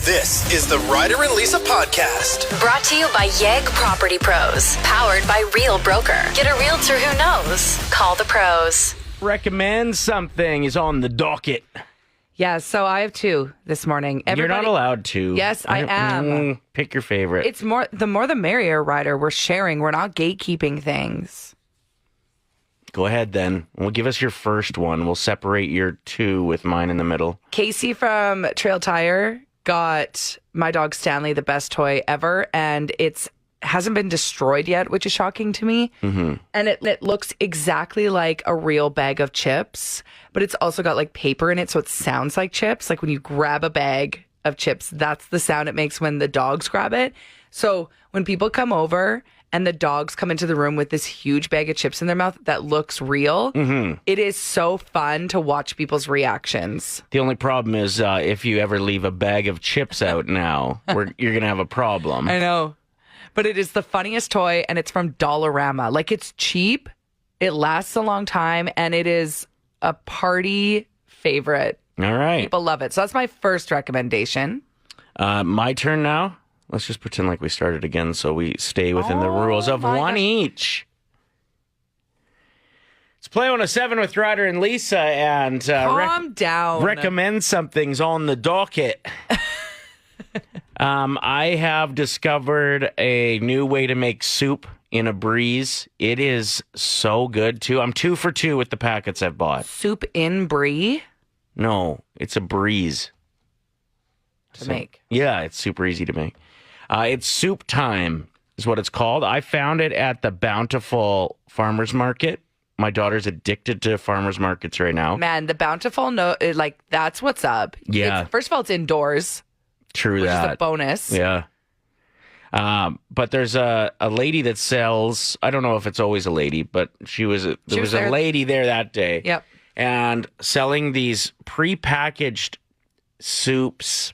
This is the Ryder and Lisa podcast. Brought to you by Yegg Property Pros. Powered by Real Broker. Get a realtor who knows. Call the pros. Recommend something is on the docket. Yeah, so I have two this morning. You're not allowed to. Yes, I am. Pick your favorite. It's more the merrier, Ryder. We're sharing. We're not gatekeeping things. Go ahead then. Well, give us your first one. We'll separate your two with mine in the middle. Casey from Trail Tire got my dog Stanley the best toy ever, and it's hasn't been destroyed yet, which is shocking to me. Mm-hmm. And it looks exactly like a real bag of chips, but it's also got like paper in it, so it sounds like chips. Like when you grab a bag of chips, that's the sound it makes when the dogs grab it. So when people come over and the dogs come into the room with this huge bag of chips in their mouth that looks real, it is so fun to watch people's reactions. The only problem is if you ever leave a bag of chips out now, you're going to have a problem. I know. But it is the funniest toy, and it's from Dollarama. Like, it's cheap, it lasts a long time, and it is a party favorite. All right. People love it. So that's my first recommendation. My turn now. Let's just pretend like we started again so we stay within the rules of one each. It's Play 107 with Ryder and Lisa, and calm down. Recommend something's on the docket. I have discovered a new way to make soup in a breeze. It is so good, too. I'm 2 for 2 with the packets I've bought. Soup in brie? No, it's a breeze. To make. Yeah, it's super easy to make. It's Soup Time is what it's called. I found it at the Bountiful Farmers Market. My daughter's addicted to farmers markets right now. Man, the Bountiful, that's what's up. Yeah. First of all, it's indoors. True which that. is a bonus. Yeah. But there's a lady that sells, I don't know if it's always a lady, but there was a lady there that day. Yep. And selling these prepackaged soups.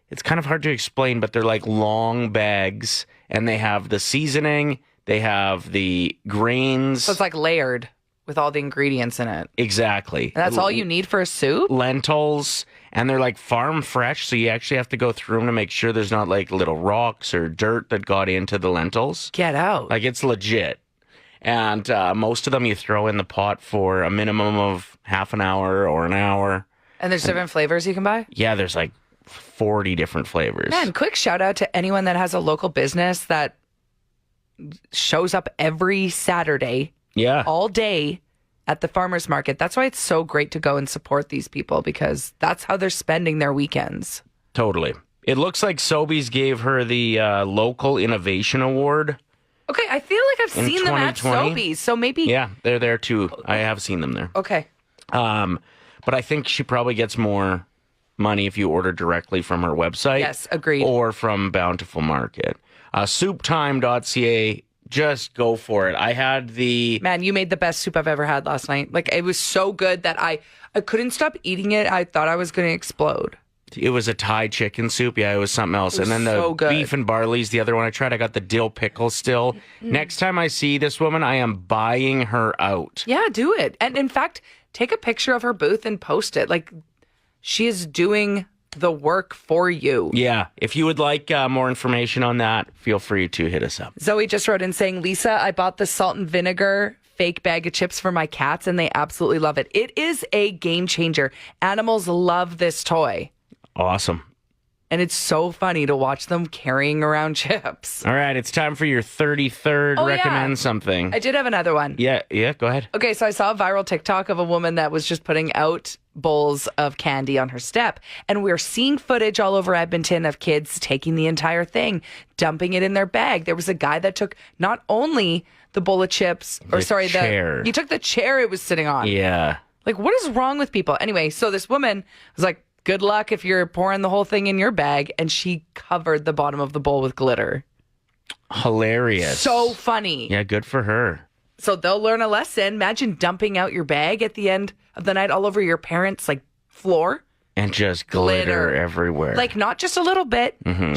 It's kind of hard to explain, but they're like long bags, and they have the seasoning, they have the grains. So it's like layered with all the ingredients in it. Exactly. And that's all you need for a soup? Lentils, and they're like farm fresh, so you actually have to go through them to make sure there's not like little rocks or dirt that got into the lentils. Get out. Like, it's legit. And most of them you throw in the pot for a minimum of half an hour or an hour. And there's different flavors you can buy? Yeah, there's like 40 different flavors. Man, quick shout out to anyone that has a local business that shows up every Saturday. Yeah. All day at the farmer's market. That's why it's so great to go and support these people, because that's how they're spending their weekends. Totally. It looks like Sobeys gave her the Local Innovation Award. Okay, I feel like I've seen them at Sobeys, so maybe... Yeah, they're there too. I have seen them there. Okay. But I think she probably gets more money if you order directly from her website. Yes, agreed. Or from Bountiful Market. Souptime.ca. Just go for it. I had the... Man, you made the best soup I've ever had last night. Like, it was so good that I couldn't stop eating it. I thought I was going to explode. It was a Thai chicken soup. Yeah, it was something else. And then the beef and barley's the other one I tried. I got the dill pickle still. Next time I see this woman, I am buying her out. Yeah, do it. And in fact, take a picture of her booth and post it. Like, she is doing the work for you. Yeah. If you would like more information on that, feel free to hit us up. Zoe just wrote in saying, Lisa, I bought the salt and vinegar fake bag of chips for my cats, and they absolutely love it. It is a game changer. Animals love this toy. Awesome. And it's so funny to watch them carrying around chips. All right, it's time for your 33rd recommend something. I did have another one. Yeah, go ahead. Okay, so I saw a viral TikTok of a woman that was just putting out bowls of candy on her step. And we're seeing footage all over Edmonton of kids taking the entire thing, dumping it in their bag. There was a guy that took not only the bowl of chips, chair. He took the chair it was sitting on. Yeah. Like, what is wrong with people? Anyway, so this woman was like, good luck if you're pouring the whole thing in your bag. And she covered the bottom of the bowl with glitter. Hilarious. So funny. Yeah, good for her. So they'll learn a lesson. Imagine dumping out your bag at the end of the night all over your parents' floor. And just glitter everywhere. Like, not just a little bit. Mm-hmm.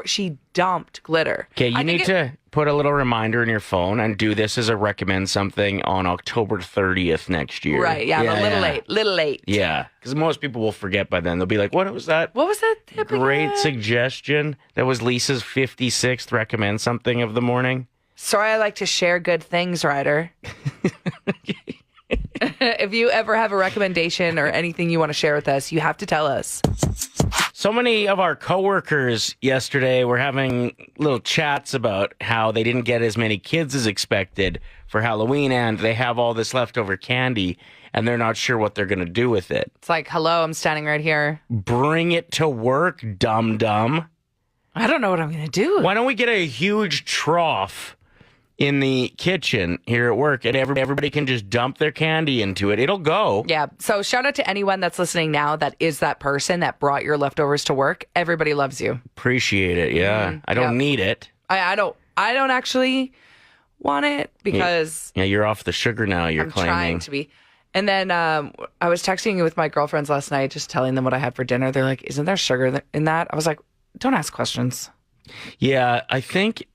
She dumped glitter. Okay, you need to put a little reminder in your phone and do this as a recommend something on October 30th next year. Right, yeah, I'm a little late. Yeah, because most people will forget by then. They'll be like, what was that? What was that tip Great again? suggestion. That was Lisa's 56th recommend something of the morning. Sorry, I like to share good things, Ryder. If you ever have a recommendation or anything you want to share with us, you have to tell us. So many of our coworkers yesterday were having little chats about how they didn't get as many kids as expected for Halloween, and they have all this leftover candy, and they're not sure what they're going to do with it. It's like, hello, I'm standing right here. Bring it to work, dum-dum. I don't know what I'm going to do. Why don't we get a huge trough in the kitchen here at work, and everybody can just dump their candy into it. It'll go. Yeah. So shout out to anyone that's listening now that is that person that brought your leftovers to work. Everybody loves you. Appreciate it. Yeah. I don't need it. I don't actually want it because Yeah, you're off the sugar now, you're I'm claiming. trying to be. And then I was texting with my girlfriends last night, just telling them what I had for dinner. They're like, isn't there sugar in that? I was like, don't ask questions. Yeah, I think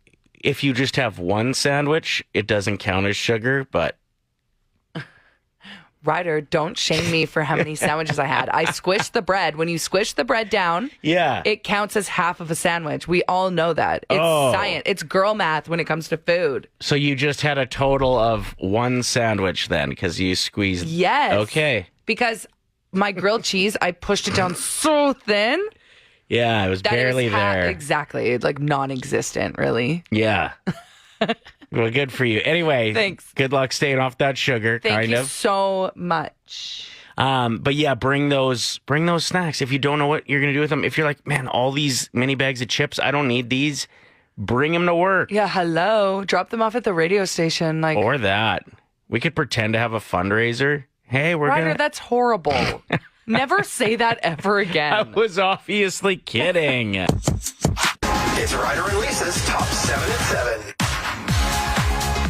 if you just have one sandwich, it doesn't count as sugar, but... Ryder, don't shame me for how many sandwiches I had. I squished the bread. When you squish the bread down, it counts as half of a sandwich. We all know that. It's science. It's girl math when it comes to food. So you just had a total of one sandwich then, because you squeezed... Yes. Okay. Because my grilled cheese, I pushed it down so thin. Yeah, it was barely there. Exactly. Like non-existent, really. Yeah. Well, good for you. Anyway, thanks. Good luck staying off that sugar, Thank you so much. But yeah, bring those snacks if you don't know what you're going to do with them. If you're like, man, all these mini bags of chips, I don't need these. Bring them to work. Yeah, hello. Drop them off at the radio station. Or that. We could pretend to have a fundraiser. Hey, we're Ryder, going to... that's horrible. Never say that ever again. I was obviously kidding. It's Ryder and Lisa's Top 7 at 7.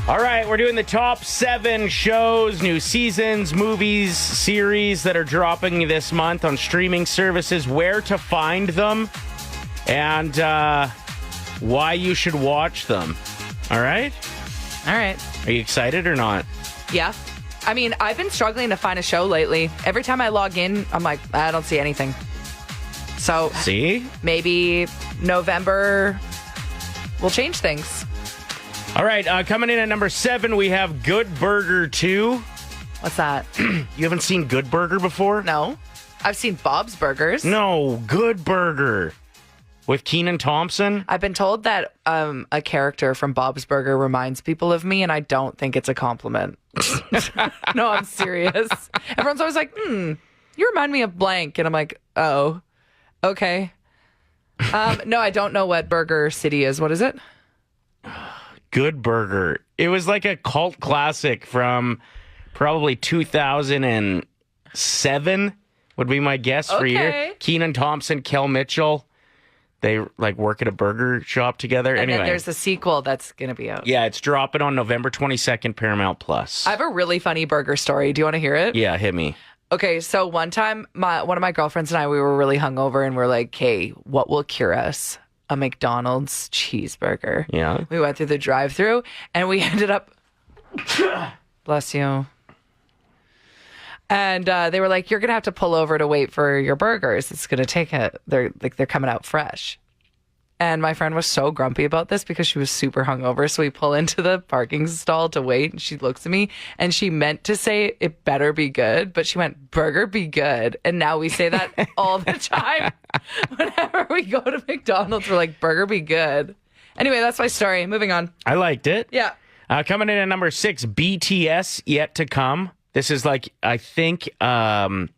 All right, we're doing the top 7 shows, new seasons, movies, series that are dropping this month on streaming services, where to find them, and why you should watch them. All right? All right. Are you excited or not? Yeah. I mean, I've been struggling to find a show lately. Every time I log in, I'm like, I don't see anything. So, see? Maybe November will change things. All right, coming in at number 7, we have Good Burger 2. What's that? You haven't seen Good Burger before? No. I've seen Bob's Burgers. No, Good Burger. With Kenan Thompson? I've been told that a character from Bob's Burger reminds people of me, and I don't think it's a compliment. No, I'm serious. Everyone's always like, you remind me of blank. And I'm like, oh, okay. No, I don't know what Burger City is. What is it? Good Burger. It was like a cult classic from probably 2007 would be my guess for you. Kenan Thompson, Kel Mitchell. They like work at a burger shop together. And anyway, then there's a sequel that's going to be out. Yeah, it's dropping on November 22nd, Paramount Plus. I have a really funny burger story. Do you want to hear it? Yeah, hit me. Okay, so one time, one of my girlfriends and I, we were really hungover, and we're like, "Okay, what will cure us? A McDonald's cheeseburger." Yeah. We went through the drive-through, and we ended up. Bless you. And they were like, "You're gonna have to pull over to wait for your burgers. It's gonna take a. They're coming out fresh." And my friend was so grumpy about this because she was super hungover. So we pull into the parking stall to wait, and she looks at me, and she meant to say it better be good, but she went, "Burger be good." And now we say that all the time. Whenever we go to McDonald's, we're like, "Burger be good." Anyway, that's my story. Moving on. I liked it. Yeah. Coming in at number 6, BTS Yet to Come. This is like, I think, a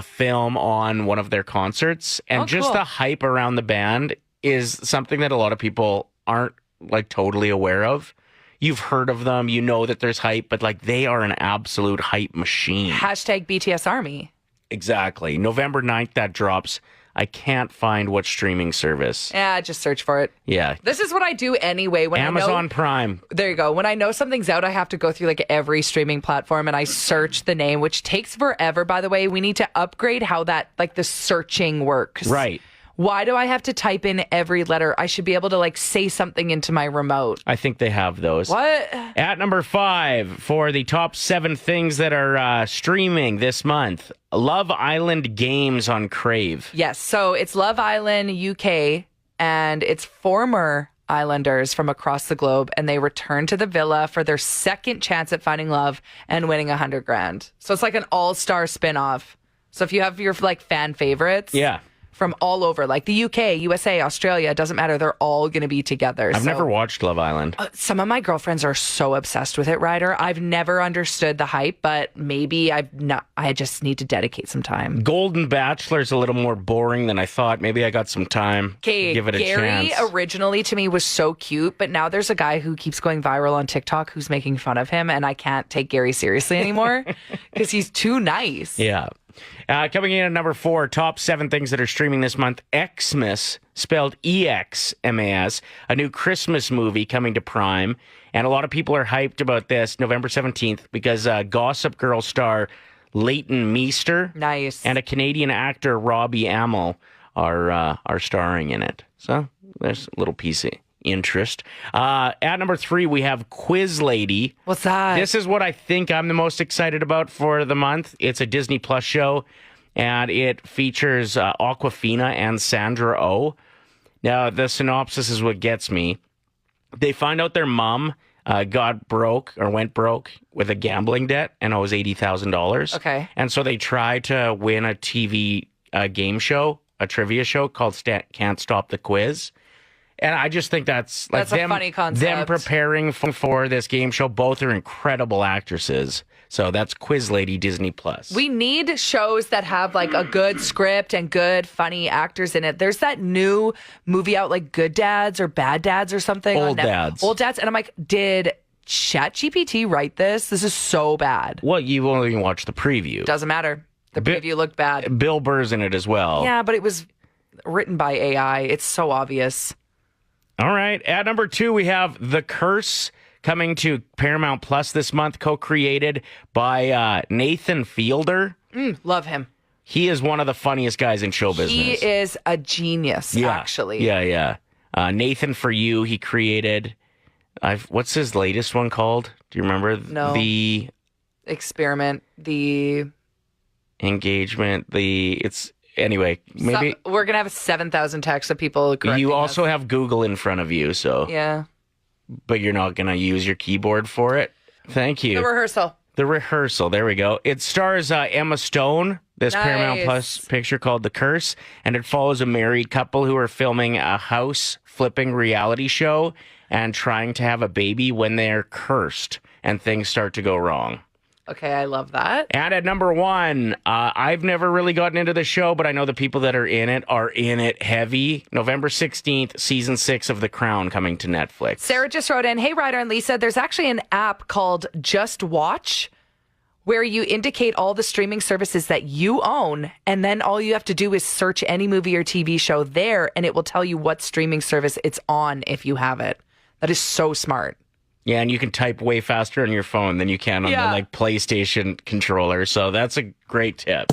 film on one of their concerts. And just cool. the hype around the band is something that a lot of people aren't like totally aware of. You've heard of them, you know that there's hype, but like they are an absolute hype machine. Hashtag BTS Army. Exactly. November 9th, that drops. I can't find what streaming service. Yeah, just search for it. Yeah. This is what I do anyway. When Amazon I know, Prime. There you go. When I know something's out, I have to go through like every streaming platform and I search the name, which takes forever, by the way. We need to upgrade how that, like the searching works. Right. Why do I have to type in every letter? I should be able to like say something into my remote. I think they have those. What? At number 5 for the top 7 things that are streaming this month, Love Island Games on Crave. Yes. So it's Love Island UK and it's former Islanders from across the globe, and they return to the villa for their second chance at finding love and winning $100,000. So it's like an all-star spin-off. So if you have your like fan favorites, Yeah. from all over, like the UK, USA, Australia, it doesn't matter. They're all going to be together. I've never watched Love Island. Some of my girlfriends are so obsessed with it, Ryder. I've never understood the hype, but maybe I just need to dedicate some time. Golden Bachelor's a little more boring than I thought. Maybe I got some time. Okay, Give it a Gary chance. originally to me was so cute, but now there's a guy who keeps going viral on TikTok who's making fun of him, and I can't take Gary seriously anymore because he's too nice. Yeah. Coming in at number 4, top 7 things that are streaming this month. Xmas, spelled EXMAS, a new Christmas movie coming to Prime. And a lot of people are hyped about this November 17th because Gossip Girl star Leighton Meester Nice. and a Canadian actor, Robbie Amell, are starring in it. So there's a little piece of interest. At number 3, we have Quiz Lady. What's that? This is what I think I'm the most excited about for the month. It's a Disney Plus show, and it features Aquafina and Sandra Oh. Now, the synopsis is what gets me. They find out their mom went broke with a gambling debt and owes $80,000. Okay. And so they try to win a TV game show, a trivia show called Can't Stop the Quiz. And I just think that's like a funny concept. Them preparing for this game show. Both are incredible actresses. So that's Quiz Lady, Disney Plus. We need shows that have like a good script and good funny actors in it. There's that new movie out like Good Dads or Bad Dads or something. Old Dads. Old Dads. And I'm like, did ChatGPT write this? This is so bad. Well, you've only watched the preview. Doesn't matter. The preview looked bad. Bill Burr's in it as well. Yeah, but it was written by AI. It's so obvious. All right. At number 2, we have The Curse coming to Paramount Plus this month, co-created by Nathan Fielder. Love him. He is one of the funniest guys in show business. He is a genius, actually. Yeah. Nathan For You, he created. What's his latest one called? Do you remember? No. The Experiment, the engagement, anyway, maybe we're going to have 7,000 texts of people correcting you us. also have Google in front of you, so Yeah. but you're not going to use your keyboard for it. Thank you. The rehearsal. The rehearsal. There we go. It stars Emma Stone, this Nice. Paramount Plus picture called The Curse, and it follows a married couple who are filming a house flipping reality show and trying to have a baby when they're cursed and things start to go wrong. Okay, I love that. And at number 1, I've never really gotten into the show, but I know the people that are in it heavy. November 16th, season 6 of The Crown coming to Netflix. Sarah just wrote in, hey, Ryder and Lisa, there's actually an app called Just Watch where you indicate all the streaming services that you own, and then all you have to do is search any movie or TV show there, and it will tell you what streaming service it's on if you have it. That is so smart. Yeah, and you can type way faster on your phone than you can on the PlayStation controller. So that's a great tip.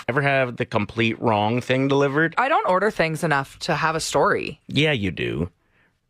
Ever have the complete wrong thing delivered? I don't order things enough to have a story. Yeah, you do.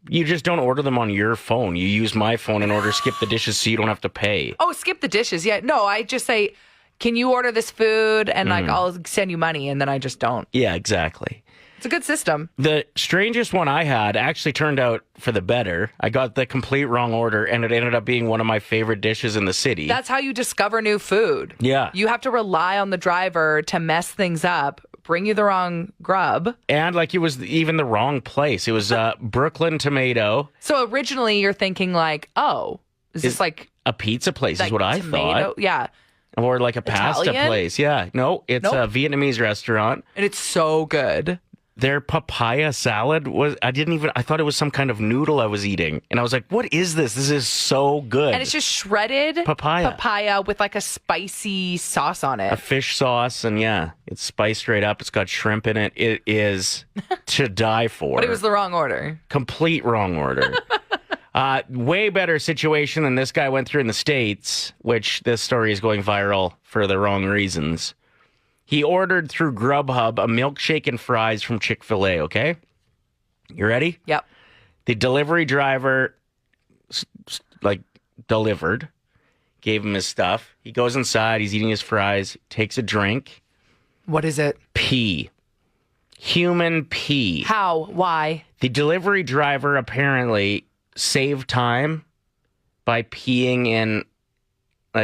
You just don't order them on your phone. You use my phone and order skip the dishes so you don't have to pay. Oh, skip the dishes. Yeah. No, I just say, can you order this food? And like, I'll send you money. And then I just don't. Yeah, exactly. It's a good system. The strangest one I had actually turned out for the better. I got the complete wrong order, and it ended up being one of my favorite dishes in the city. That's how you discover new food. Yeah. You have to rely on the driver to mess things up, bring you the wrong grub. And like it was even the wrong place. It was Brooklyn Tomato. So originally you're thinking like, oh, is this like A pizza place like is what I tomato? thought. Yeah. Or like a pasta Italian? place. Yeah. No, it's Nope. a Vietnamese restaurant. And it's so good. their papaya salad I thought it was some kind of noodle I was eating. And I was like, what is this? This is so good. And it's just shredded papaya with like a spicy sauce on it. A fish sauce. And yeah, it's spiced right up. It's got shrimp in it. It is to die for. But it was the wrong order. Complete wrong order. Way better situation than this guy went through in the States, which this story is going viral for the wrong reasons. He ordered through Grubhub a milkshake and fries from Chick-fil-A, okay? You ready? Yep. The delivery driver, delivered, gave him his stuff. He goes inside, he's eating his fries, takes a drink. What is it? Pee. Human pee. How? Why? The delivery driver apparently saved time by peeing in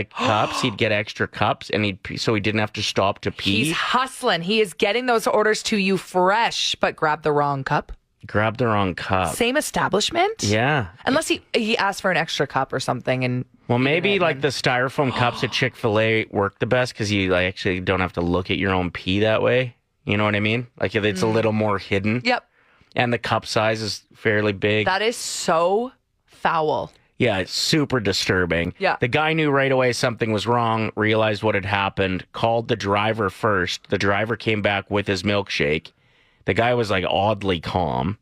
cups. He'd get extra cups and so he didn't have to stop to pee. He's hustling. He is getting those orders to you fresh, but grab the wrong cup. Grab the wrong cup. Same establishment? Yeah. Unless he asked for an extra cup or something. And well, maybe the styrofoam cups at Chick-fil-A work the best because you actually don't have to look at your own pee that way. You know what I mean? Like it's a little more hidden. Yep. And the cup size is fairly big. That is so foul. Yeah, it's super disturbing. Yeah. The guy knew right away something was wrong, realized what had happened, called the driver first. The driver came back with his milkshake. The guy was oddly calm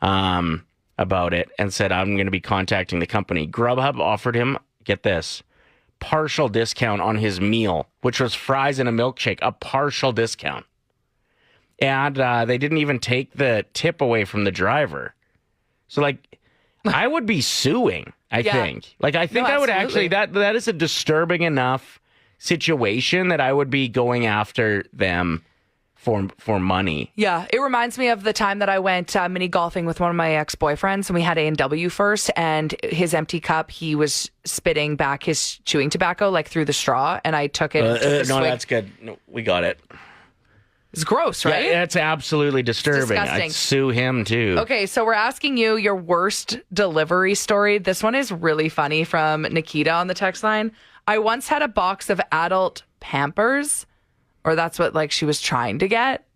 about it and said, I'm going to be contacting the company. Grubhub offered him, get this, partial discount on his meal, which was fries and a milkshake, a partial discount. And they didn't even take the tip away from the driver. So, I would be suing, I think. I think I would actually, that is a disturbing enough situation that I would be going after them for money. Yeah, it reminds me of the time that I went mini golfing with one of my ex-boyfriends, and we had A&W first, and his empty cup, he was spitting back his chewing tobacco through the straw, and I took it. No, that's good. No, we got it. It's gross, right? Yeah, that's absolutely disturbing. I'd sue him too. Okay, so we're asking you your worst delivery story. This one is really funny from Nikita on the text line. I once had a box of adult Pampers, or that's what she was trying to get.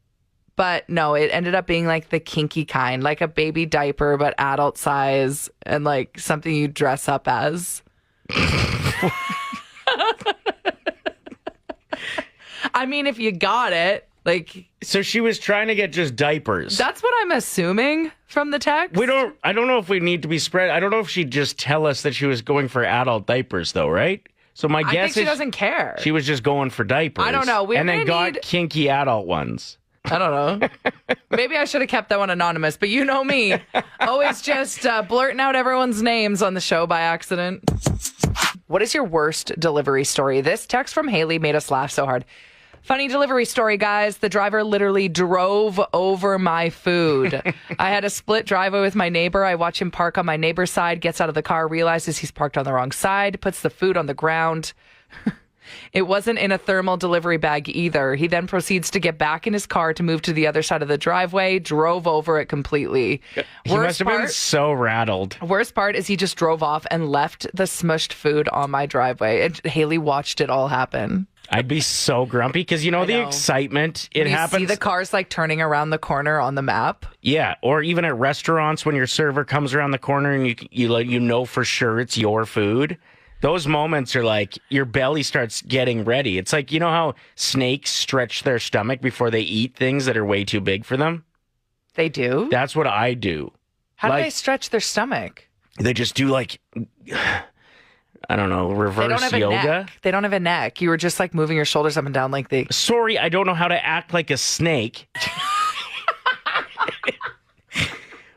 But no, it ended up being the kinky kind, like a baby diaper, but adult size and something you dress up as. I mean, if you got it. So she was trying to get just diapers. That's what I'm assuming from the text. I don't know if we need to be spread. I don't know if she'd just tell us that she was going for adult diapers though, right? So my guess is she doesn't care. She was just going for diapers. I don't know. And then got kinky adult ones. I don't know. Maybe I should have kept that one anonymous, but you know me. Always just blurting out everyone's names on the show by accident. What is your worst delivery story? This text from Haley made us laugh so hard. Funny delivery story, guys. The driver literally drove over my food. I had a split driveway with my neighbor. I watch him park on my neighbor's side, gets out of the car, realizes he's parked on the wrong side, puts the food on the ground. It wasn't in a thermal delivery bag either. He then proceeds to get back in his car to move to the other side of the driveway, drove over it completely. He must have been so rattled. Worst part is he just drove off and left the smushed food on my driveway. And Haley watched it all happen. I'd be so grumpy because the excitement. It happens. You see the cars turning around the corner on the map. Yeah, or even at restaurants when your server comes around the corner and you know for sure it's your food. Those moments are your belly starts getting ready. It's how snakes stretch their stomach before they eat things that are way too big for them. They do? That's what I do. How do they stretch their stomach? They just do I don't know, reverse yoga. They don't have a neck. You were just moving your shoulders up and down Sorry, I don't know how to act like a snake.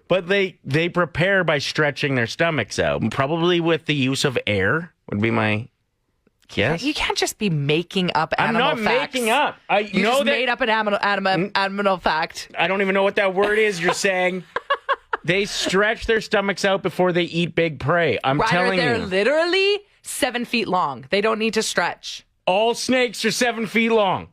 But they prepare by stretching their stomachs out, probably with the use of air would be my guess. You can't just be making up animal facts. I'm not making up. You just made up an animal fact. I don't even know what that word is you're saying. They stretch their stomachs out before they eat big prey. I'm telling you. They're literally 7 feet long. They don't need to stretch. All snakes are 7 feet long.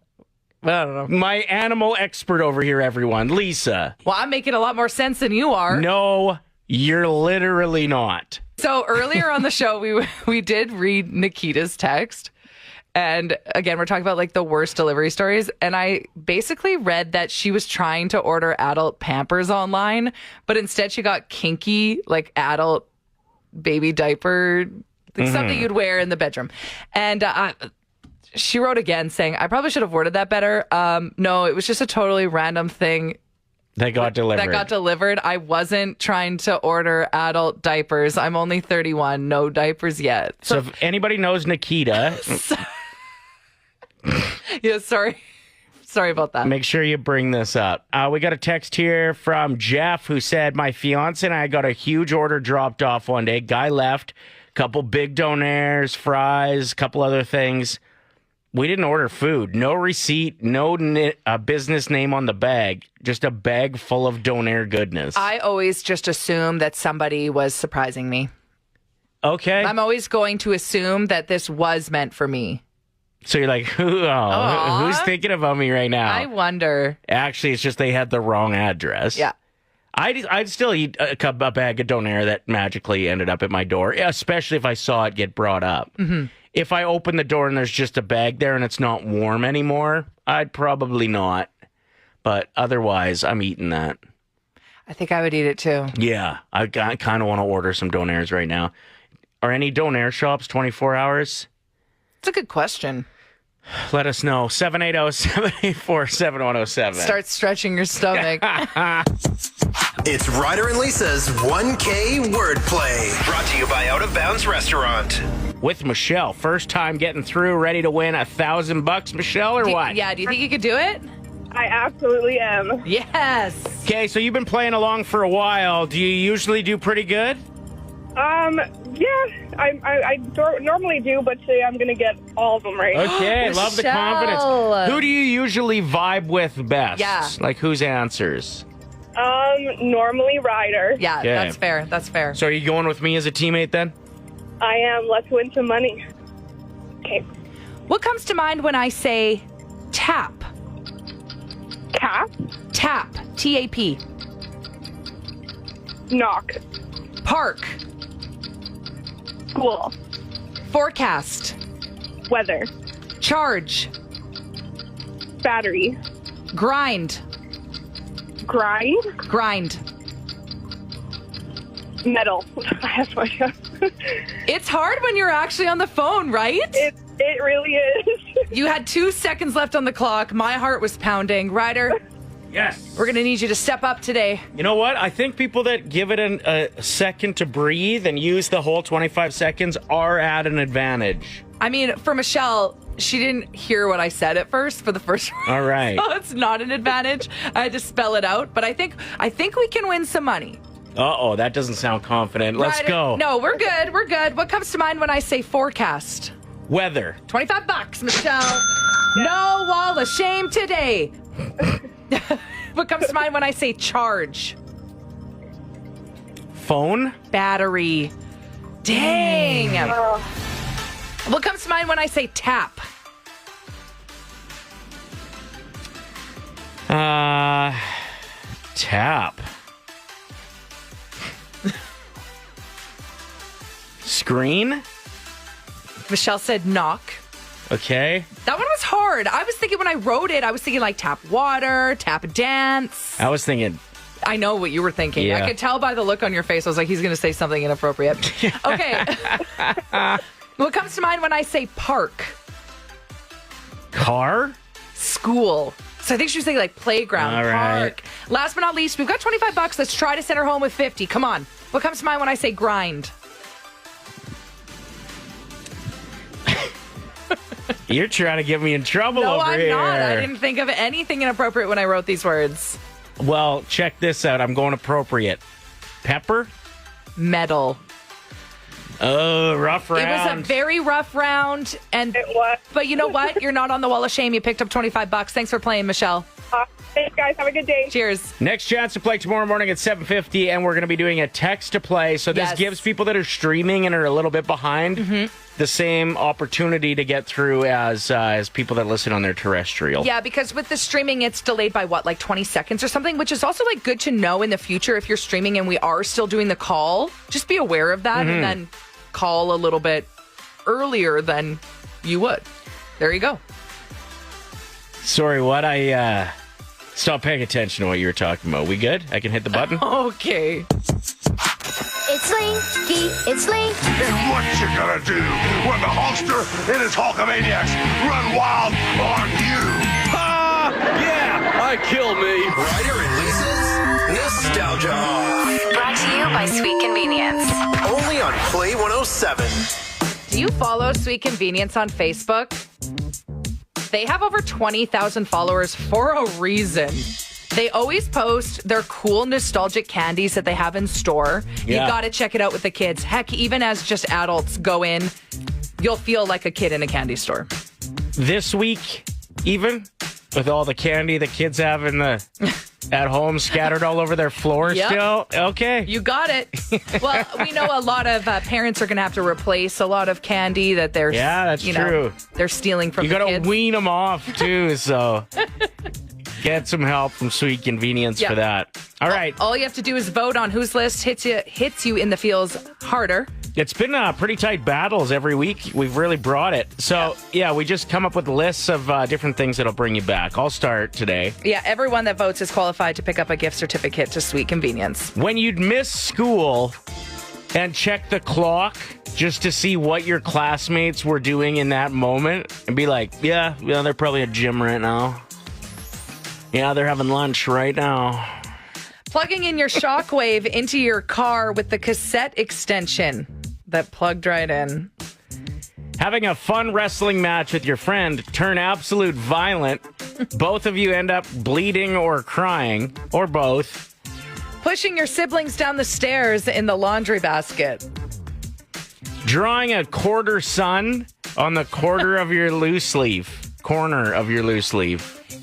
I don't know. My animal expert over here, everyone. Lisa. Well, I'm making a lot more sense than you are. No, you're literally not. So earlier on the show, we did read Nikita's text. And again, we're talking about like the worst delivery stories. And I basically read that she was trying to order adult Pampers online, but instead she got kinky, like adult baby diaper, like something you'd wear in the bedroom. And she wrote again saying, I probably should have worded that better. No, it was just a totally random thing That got delivered. I wasn't trying to order adult diapers. I'm only 31. No diapers yet. So if anybody knows Nikita, Yeah, sorry. Sorry about that. make sure you bring this up. We got a text here from Jeff who said, my fiance and I got a huge order dropped off one day. Guy left, couple big donaires, fries, couple other things. We didn't order food. No receipt, no business name on the bag. Just a bag full of donair goodness. I always just assume that somebody was surprising me. Okay. I'm always going to assume that this was meant for me. So you're like, who's thinking about me right now? I wonder. Actually, it's just they had the wrong address. Yeah. I'd still eat a bag of donair that magically ended up at my door, especially if I saw it get brought up. Mm-hmm. If I open the door and there's just a bag there and it's not warm anymore, I'd probably not. But otherwise, I'm eating that. I think I would eat it too. Yeah, I kind of want to order some donairs right now. Are any donair shops 24 hours? It's a good question. Let us know. 780-784-7107. Start stretching your stomach. It's Ryder and Lisa's 1K wordplay. Brought to you by Out of Bounds Restaurant. With Michelle. First time getting through, ready to win $1,000, Michelle, or what? Yeah, do you think you could do it? I absolutely am. Yes. Okay, so you've been playing along for a while. Do you usually do pretty good? Yeah, I normally do, but today I'm going to get all of them right. Okay, love the confidence. Michelle. Who do you usually vibe with best? Yeah. Like, whose answers? Normally Ryder. Yeah, Okay. that's fair. That's fair. So are you going with me as a teammate then? I am. Let's win some money. Okay. What comes to mind when I say tap? Cap. Tap. T-A-P. Knock. Park. School. Forecast. Weather. Charge. Battery. Grind. Grind. Grind. Metal. I have no idea. It's hard when you're actually on the phone, right? It really is. You had 2 seconds left on the clock. My heart was pounding. Ryder, Yes. we're going to need you to step up today. You know what? I think people that give it a second to breathe and use the whole 25 seconds are at an advantage. I mean, for Michelle, she didn't hear what I said at first for the first round. All right. So it's not an advantage. I had to spell it out, but I think we can win some money. Uh-oh, that doesn't sound confident. Let's Ryder, go. No, we're good. We're good. What comes to mind when I say forecast? Weather. $25, Michelle. No wall of shame today. What comes to mind when I say charge? Phone. Battery. Dang. What comes to mind when I say tap? Tap. Screen. Michelle said knock. Okay. That one was hard. I was thinking when I wrote it, I was thinking like tap water, tap dance. I was thinking. I know what you were thinking. Yeah. I could tell by the look on your face. I was like, he's going to say something inappropriate. Okay. What comes to mind when I say park? Car. School. So I think she was saying like playground, All right. park. Last but not least, we've got $25. Let's try to send her home with 50. Come on. What comes to mind when I say grind? You're trying to get me in trouble No, over I'm here. not. I didn't think of anything inappropriate when I wrote these words. Well, check this out. I'm going appropriate. Pepper. Metal. Oh, rough round. It was a very rough round, and It was. but you know what? You're not on the wall of shame. You picked up $25. Thanks for playing, Michelle. Thanks, guys. Have a good day. Cheers. Next chance to play tomorrow morning at 7:50, and we're going to be doing a text to play. So this Yes. gives people that are streaming and are a little bit behind the same opportunity to get through as people that listen on their terrestrial. Yeah, because with the streaming, it's delayed by what, like 20 seconds or something, which is also like good to know in the future if you're streaming and we are still doing the call. Just be aware of that and then call a little bit earlier than you would. There you go. Sorry, what? I stopped paying attention to what you were talking about. We good? I can hit the button? Okay. It's Linky, it's Link. And what you gonna do when the Hulkster and his Hulkamaniacs run wild on you? Ah, yeah, I kill me. Ryder and Lisa's Nostalgia Off. Brought to you by Sweet Convenience. Only on Play 107. Do you follow Sweet Convenience on Facebook? They have over 20,000 followers for a reason. They always post their cool nostalgic candies that they have in store. Yeah. You got to check it out with the kids. Heck, even as just adults go in, you'll feel like a kid in a candy store. This week, even with all the candy the kids have in the at home scattered all over their floor Yep. still? Okay. You got it. Well, we know a lot of parents are going to have to replace a lot of candy that they're that's true. They're stealing from You the got to kids. wean them off, too, so get some help from Sweet Convenience Yeah. for that. All right. All you have to do is vote on whose list hits you in the feels harder. It's been pretty tight battles every week. We've really brought it. So, yeah, we just come up with lists of different things that'll bring you back. I'll start today. Yeah, everyone that votes is qualified to pick up a gift certificate to Sweet Convenience. When you'd miss school and check the clock just to see what your classmates were doing in that moment and be like, yeah, they're probably at gym right now. Yeah, they're having lunch right now. Plugging in your shockwave into your car with the cassette extension that plugged right in. Having a fun wrestling match with your friend turn absolute violent. Both of you end up bleeding or crying, or both. Pushing your siblings down the stairs in the laundry basket. Drawing a quarter sun on the corner of your loose sleeve.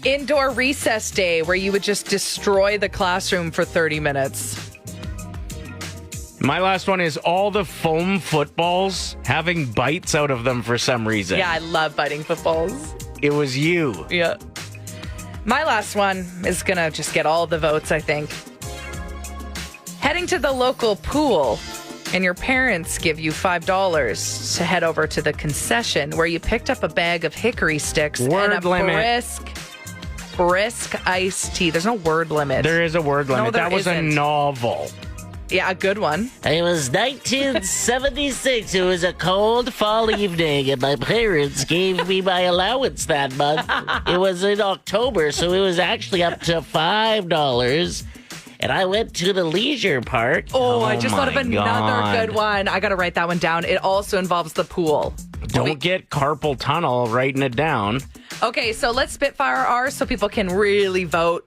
Indoor recess day where you would just destroy the classroom for 30 minutes. My last one is all the foam footballs having bites out of them for some reason. Yeah, I love biting footballs. It was you. Yeah. My last one is going to just get all the votes, I think. Heading to the local pool and your parents give you $5 to head over to the concession where you picked up a bag of hickory sticks Word and a limit. brisk iced tea. There's no word limit. There is a word limit. there That was isn't. a novel. Yeah, a good one. It was 1976. It was a cold fall evening, and my parents gave me my allowance that month. It was in October, so it was actually up to $5. And I went to the leisure park. Oh, I just thought of my another God. good one. I got to write that one down. It also involves the pool. Don't get carpal tunnel writing it down. Okay, so let's spitfire ours so people can really vote.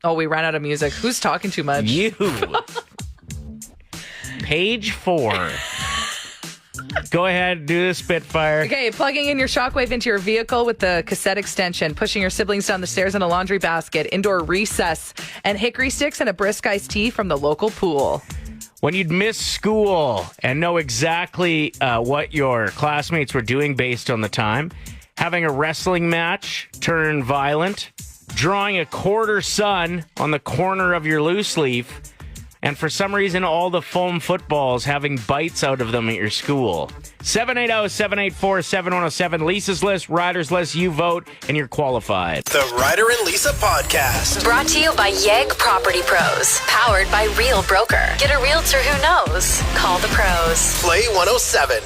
Oh, we ran out of music. Who's talking too much? You. Page 4. Go ahead, do the Spitfire. Okay, plugging in your shockwave into your vehicle with the cassette extension, pushing your siblings down the stairs in a laundry basket, indoor recess, and hickory sticks and a brisk iced tea from the local pool. When you'd miss school and know exactly what your classmates were doing based on the time, having a wrestling match turn violent, drawing a quarter sun on the corner of your loose leaf, and for some reason, all the foam footballs having bites out of them at your school. 780-784-7107. Lisa's list, Ryder's list. You vote, and you're qualified. The Ryder and Lisa Podcast. Brought to you by Yegg Property Pros. Powered by Real Broker. Get a realtor who knows. Call the pros. Play 107.